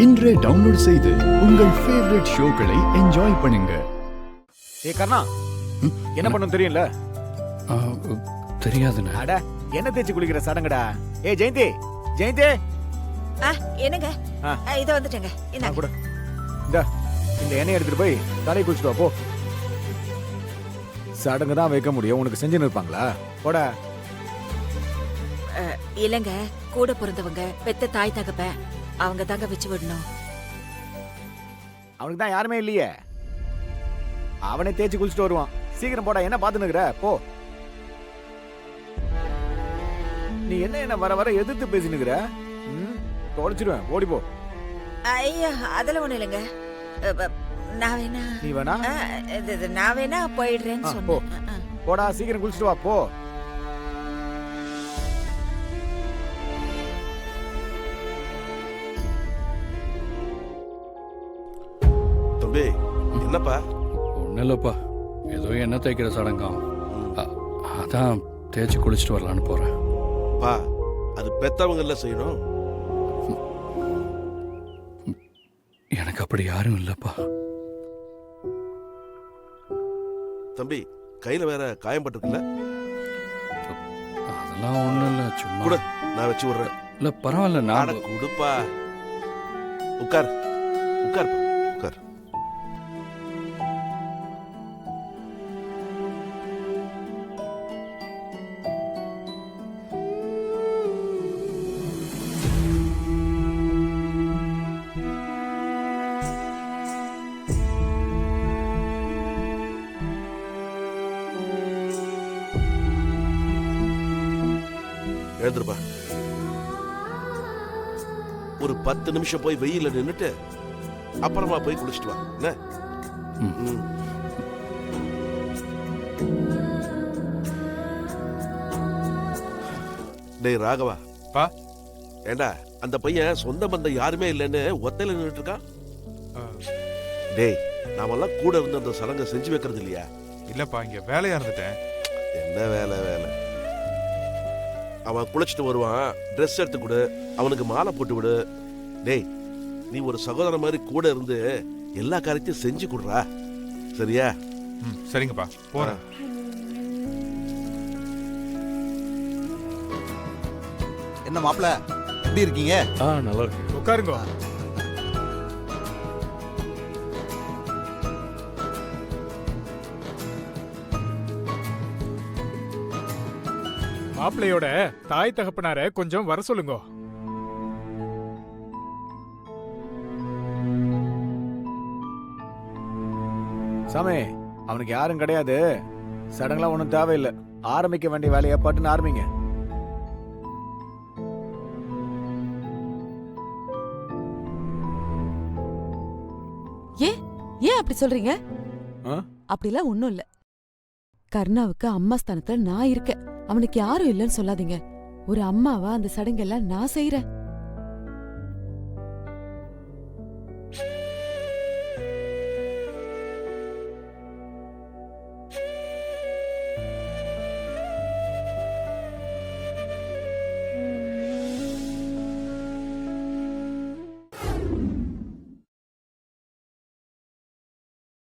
இன்றே டவுன்லோட் செய்து உங்கள் ஃபேவரட் ஷோக்களை என்ஜாய் பண்ணுங்க. கர்ணா, என்ன பண்ணும் தெரியும்ல? தெரியாதுண்ணே. அட, என்ன தேய்ச்சி குளிக்கிற சடங்கடா. ஜெயந்தி, ஜெயந்தி. என்னங்க? இத வந்துட்டேங்க. இந்தா கூட. இந்த எண்ணெய் எடுத்துட்டு போய் தலையை குளிச்சுட்டு வா போ. சடங்கு தான் வைக்க முடியும், உனக்கு செஞ்சுன்னு இருப்பாங்களா? போட. இல்லங்க, கூட பிறந்தவங்க பெத்த தாய் தகப்பன் அவங்க தாங்க வச்சு விடணும். அவனுக்கு தான் யாருமே இல்லையே, அவனை தேய்ச்சி குளிச்சுட்டு வருவான். சீக்கிரம் போடா, என்ன பாத்துனுக்குற? போ. நீ என்ன வர வர எதிர்த்து பேசினுக்குற? தொலைச்சிடுவேன், ஓடி போ. ஐயா, அதெல்லாம் ஒண்ணு இல்லைங்க. நான் வேணா நீ வேணா நான் வேணா போயிடுறேன்னு சொன்னேன். போடா, சீக்கிரம் குளிச்சுட்டு வா போ. தம்பி, என்னப்பா? ஒன்றும் இல்லைப்பா, ஏதோ எண்ணெய் தேய்க்கிற சடங்காம், அதான் தேய்ச்சி குளிச்சுட்டு வரலான்னு போகிறேன். பா, அது பெத்தவங்கல்ல செய்யணும். எனக்கு அப்படி யாரும் இல்லைப்பா. தம்பி, கையில வேற காயம்பட்டிருக்குல்ல? அதெல்லாம் ஒன்றும் இல்லை, சும்மா கூட நான் வச்சு விடுறேன். இல்லை பரவாயில்ல, நான் கொடுப்பா. உட்கார் உட்கார் உட்கார். எழுந்துருப்பா. ஒரு 10 நிமிஷம் போய் வெயில நின்னுட்டு அப்புறமா போய் குளிச்சுட்டு வா. என்ன? டேய் ராகவா, பா, ஏண்டா அந்த பையன் சொந்த பந்தம் யாருமே இல்லைன்னு ஒத்தையில நின்னுட்டு இருக்கான். டேய், நாமெல்லாம் கூட இருந்து அந்த சடங்கை செஞ்சு வைக்கிறது இல்லையா? இல்லப்பா, இங்க வேலையா இருந்துட்டேன். என்ன வேலை? அவன் குளிச்சுட்டு வருவான், ட்ரெஸ் எடுத்து கொடு, அவனுக்கு மாலை போட்டு விடு. டேய், நீ ஒரு சகோதரன் மாதிரி கூட இருந்து எல்லா காரியத்தையும் செஞ்சு கொடுறா, சரியா? சரிங்கப்பா, போறேன். என்ன மாப்பிள்ள, எப்படி இருக்கீங்க? நல்லா இருக்கு. உட்காருங்க. மாப்பிள்ளையோட தாய் தகப்பனார கொஞ்சம் வர சொல்லுங்க. சாமி, அவனுக்கு யாரும் கிடையாது, சடங்குலாம் ஒண்ணும் தேவையில்லை. ஆரம்பிக்க வேண்டிய வேலையை பட்டுன்னு ஆரம்பிங்க. ஏன் அப்படி சொல்றீங்க? அப்படிலாம் ஒண்ணும் இல்ல. கர்ணாவுக்கு அம்மா ஸ்தானத்துல நான் இருக்கேன், அவனுக்கு யாரும் இல்லைன்னு சொல்லாதீங்க. ஒரு அம்மாவா அந்த சடங்கெல்லாம் நான் செய்யறேன்.